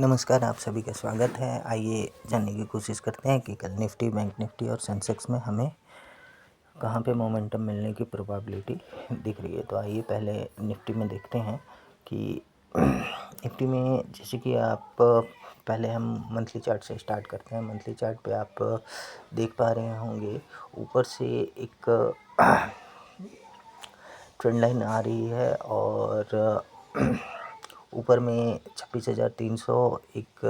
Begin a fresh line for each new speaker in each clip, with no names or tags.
नमस्कार, आप सभी का स्वागत है। आइए जानने की कोशिश करते हैं कि कल निफ्टी, बैंक निफ्टी और सेंसेक्स में हमें कहाँ पे मोमेंटम मिलने की प्रोबेबिलिटी दिख रही है। तो आइए पहले निफ्टी में देखते हैं कि निफ्टी में जैसे कि आप पहले हम मंथली चार्ट से स्टार्ट करते हैं। मंथली चार्ट पे आप देख पा रहे होंगे ऊपर से एक ट्रेंड लाइन आ रही है और ऊपर में 26,300 एक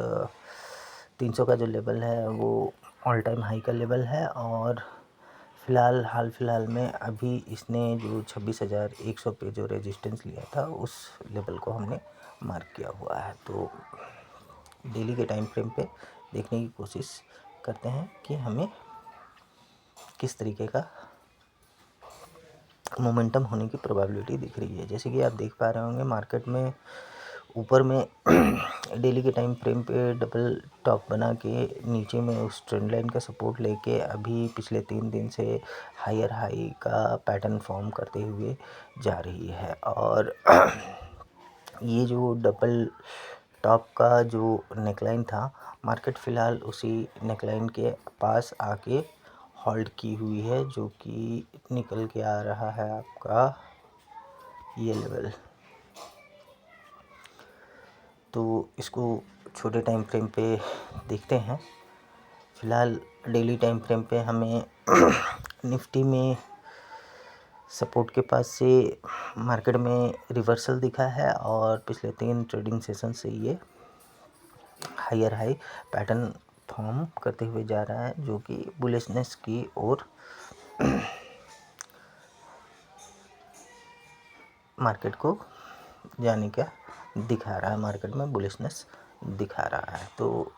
300 का जो लेवल है वो ऑल टाइम हाई का लेवल है। और हाल फिलहाल में अभी इसने जो 26,100 पे जो रेजिस्टेंस लिया था उस लेवल को हमने मार्क किया हुआ है। तो डेली के टाइम फ्रेम पे देखने की कोशिश करते हैं कि हमें किस तरीके का मोमेंटम होने की प्रोबेबिलिटी दिख रही है। जैसे कि आप देख पा रहे होंगे मार्केट में ऊपर में डेली के टाइम फ्रेम पे डबल टॉप बना के नीचे में उस ट्रेंड लाइन का सपोर्ट लेके अभी पिछले 3 दिन से हायर हाई का पैटर्न फॉर्म करते हुए जा रही है। और ये जो डबल टॉप का जो नेकलाइन था, मार्केट फ़िलहाल उसी नेकलाइन के पास आके होल्ड की हुई है, जो कि निकल के आ रहा है आपका ये लेवल। तो इसको छोटे टाइम फ्रेम पे देखते हैं। फ़िलहाल डेली टाइम फ्रेम पे हमें निफ्टी में सपोर्ट के पास से मार्केट में रिवर्सल दिखा है और पिछले 3 ट्रेडिंग सेशन से ये हायर हाई पैटर्न फॉर्म करते हुए जा रहा है, जो कि बुलिशनेस की ओर मार्केट को जाने का दिखा रहा है। मार्केट में बुलिशनेस दिखा रहा है। तो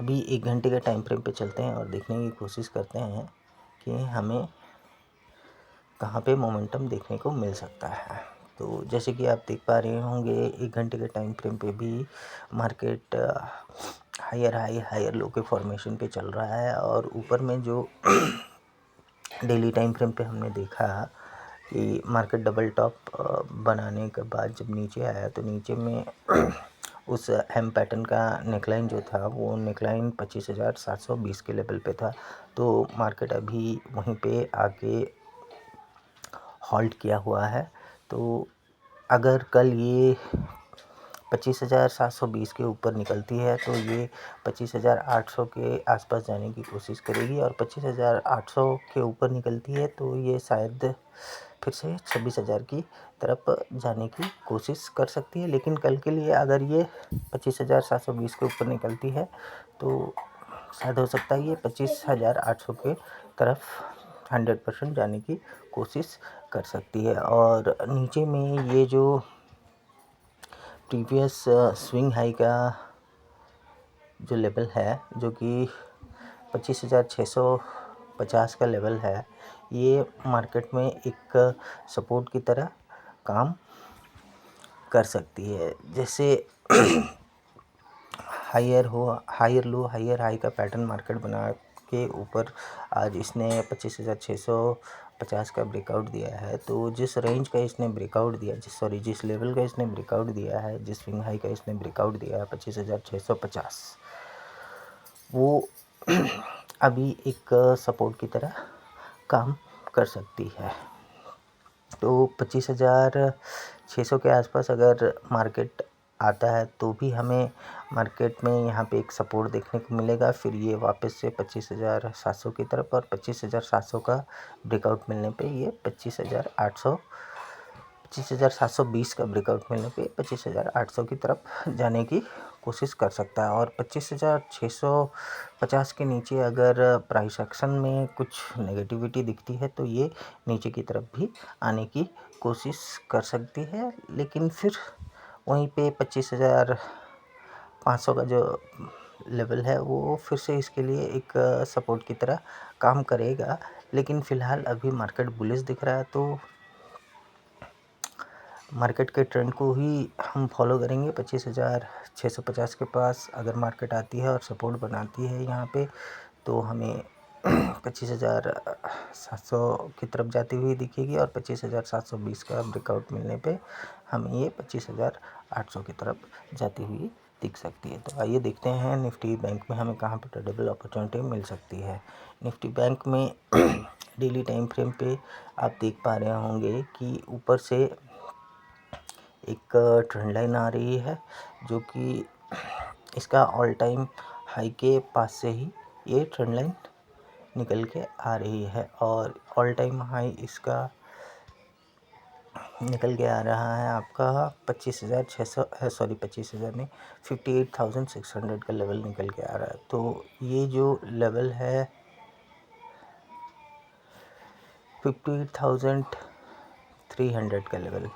अभी 1 घंटे के टाइम फ्रेम पे चलते हैं और देखने की कोशिश करते हैं कि हमें कहाँ पे मोमेंटम देखने को मिल सकता है। तो जैसे कि आप देख पा रहे होंगे 1 घंटे के टाइम फ्रेम पे भी market higher high higher low के फॉर्मेशन पे चल रहा है। और ऊपर में जो डेली टाइम फ्रेम पे हमने देखा कि मार्केट डबल टॉप बनाने के बाद जब नीचे आया तो नीचे में उस एम पैटर्न का नेकलाइन जो था वो नेकलाइन 25,720 के लेवल पे था। तो मार्केट अभी वहीं पे आके होल्ड किया हुआ है। तो अगर कल ये 25,720 के ऊपर निकलती है तो ये 25,800 के आसपास जाने की कोशिश करेगी। और 25,800 के ऊपर निकलती है तो ये शायद फिर से 26,000 की तरफ जाने की कोशिश कर सकती है। लेकिन कल के लिए अगर ये 25,720 के ऊपर निकलती है तो शायद हो सकता है ये 25,800 के तरफ 100% जाने की कोशिश कर सकती है। और नीचे में ये जो प्रीवियस स्विंग हाई का जो लेवल है, जो कि 25,650 का लेवल है, ये मार्केट में एक सपोर्ट की तरह काम कर सकती है। जैसे हायर लो हायर हाई का पैटर्न मार्केट बना के ऊपर आज इसने 25,650 का ब्रेकआउट दिया है। तो जिस रेंज का इसने ब्रेकआउट दिया जिस लेवल का इसने ब्रेकआउट दिया है, जिस स्विंग हाई का इसने ब्रेकआउट दिया है 25,650, वो अभी एक सपोर्ट की तरह काम कर सकती है। तो 25,600 के आसपास अगर मार्केट आता है तो भी हमें मार्केट में यहाँ पे एक सपोर्ट देखने को मिलेगा। फिर ये वापस से 25,700 की तरफ और 25,700 का ब्रेकआउट मिलने पे ये 25,720 का ब्रेकआउट मिलने पे 25,800 की तरफ जाने की कोशिश कर सकता है। और 25,650 के नीचे अगर प्राइस एक्शन में कुछ नेगेटिविटी दिखती है तो ये नीचे की तरफ भी आने की कोशिश कर सकती है। लेकिन फिर वहीं पे 25,500 का जो लेवल है वो फिर से इसके लिए एक सपोर्ट की तरह काम करेगा। लेकिन फ़िलहाल अभी मार्केट बुलिश दिख रहा है, तो मार्केट के ट्रेंड को ही हम फॉलो करेंगे। 25,650 के पास अगर मार्केट आती है और सपोर्ट बनाती है यहाँ पे, तो हमें 25,700 की तरफ जाती हुई दिखेगी। और 25,720 का ब्रेकआउट मिलने पे हमें ये 800 की तरफ जाती हुई दिख सकती है। तो आइए देखते हैं निफ्टी बैंक में हमें कहाँ पर ट्रेडेबल अपॉर्चुनिटी मिल सकती है। निफ्टी बैंक में डेली टाइम फ्रेम पे आप देख पा रहे होंगे कि ऊपर से एक ट्रेंड लाइन आ रही है, जो कि इसका ऑल टाइम हाई के पास से ही ये ट्रेंड लाइन निकल के आ रही है और ऑल टाइम हाई इसका निकल के आ रहा है आपका 25,600 सॉरी 25,000 नहीं 58,600 का लेवल निकल के आ रहा है। तो ये जो लेवल है 58,300 का लेवल,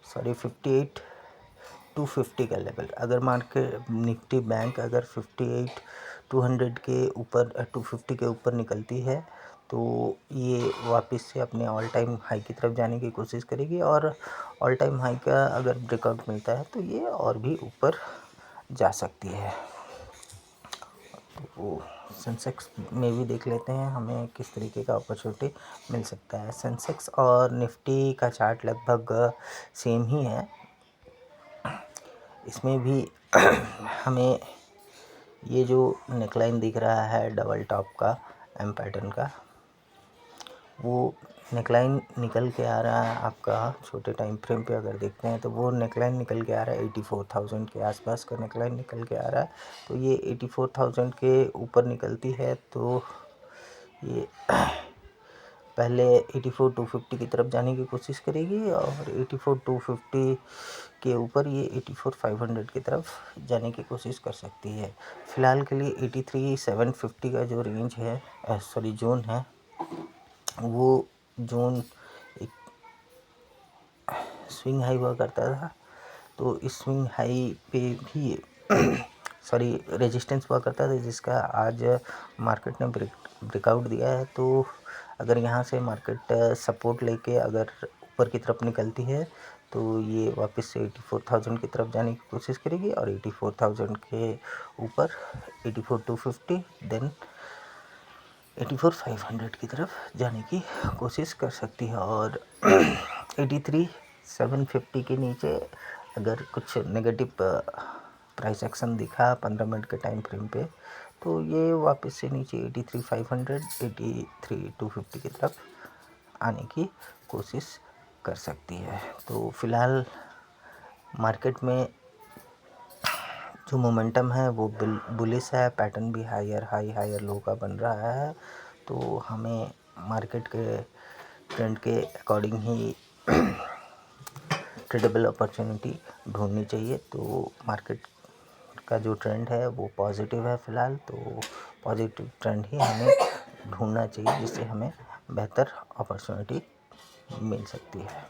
सॉरी 58,250 का लेवल। अगर मार्केट निफ्टी बैंक अगर 58,200 के ऊपर 250 के ऊपर निकलती है तो ये वापस से अपने ऑल टाइम हाई की तरफ जाने की कोशिश करेगी और ऑल टाइम हाई का अगर ब्रेकआउट मिलता है तो ये और भी ऊपर जा सकती है। तो सेंसेक्स में भी देख लेते हैं हमें किस तरीके का अपॉर्चुनिटी मिल सकता है। सेंसेक्स और निफ्टी का चार्ट लगभग सेम ही है। इसमें भी हमें ये जो नेकलाइन दिख रहा है डबल टॉप का एम पैटर्न का, वो नेकलाइन निकल के आ रहा है आपका छोटे टाइम फ्रेम पे अगर देखते हैं तो वो नेकलाइन निकल के आ रहा है 84,000 के आसपास का नेकलाइन निकल के आ रहा है। तो ये 84,000 के ऊपर निकलती है तो ये पहले 84,250 की तरफ जाने की कोशिश करेगी और 84,250 के ऊपर ये 84,500 की तरफ जाने की कोशिश कर सकती है। फ़िलहाल के लिए 83,750 का जो रेंज है सॉरी जोन है, वो जोन एक स्विंग हाई हुआ करता था। तो इस स्विंग हाई पे भी सॉरी रेजिस्टेंस हुआ करता था, जिसका आज मार्केट ने ब्रेकआउट दिया है। तो अगर यहाँ से मार्केट सपोर्ट लेके अगर ऊपर की तरफ निकलती है तो ये वापस से 84,000 की तरफ जाने की कोशिश करेगी और 84,000 के ऊपर 84,250 देन 84,500 की तरफ जाने की कोशिश कर सकती है। और 83,750 के नीचे अगर कुछ नेगेटिव प्राइस एक्शन दिखा 15 मिनट के टाइम फ्रेम पे तो ये वापस से नीचे 83,500 83,250 की तरफ आने की कोशिश कर सकती है। तो फिलहाल मार्केट में जो मोमेंटम है वो बुलिश है, पैटर्न भी हायर लो का बन रहा है। तो हमें मार्केट के ट्रेंड के अकॉर्डिंग ही ट्रेडेबल अपॉर्चुनिटी ढूंढनी चाहिए। तो मार्केट का जो ट्रेंड है वो पॉजिटिव है फ़िलहाल, तो पॉजिटिव ट्रेंड ही हमें ढूंढना चाहिए जिससे हमें बेहतर अपॉर्चुनिटी मिल सकती है।